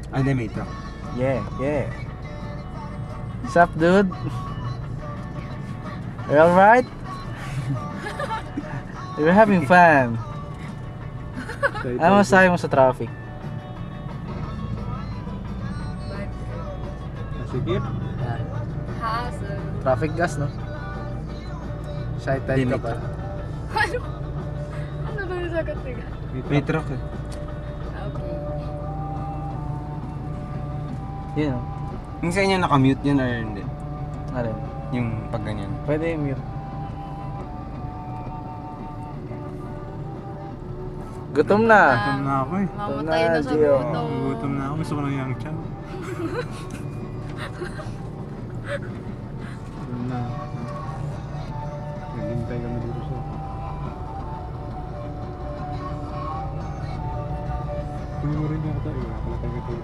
Ah, hindi, may truck. Yeah, yeah. What's up, dude? You alright? We're having fun. Ano masasabi mo sa traffic? Sige. Hassle. Traffic gas, no? Shy type Hindi, ka may pa. truck. Ano? Ano ba yung sagot nila? May truck eh. Okay. Yun, no? Yung sa inyo nakamute yun or hindi? Alin? Yung pag ganyan. Pwede yung mute. Gutom na. Gutom na ako eh. Mamatay na sa Gio. gutom. Gutom na ako. Gusto ko na yung tiyan. Gutom na. Naghintay kami dito sa... Kunin mo rin yung ito. Wala pala tayo ito.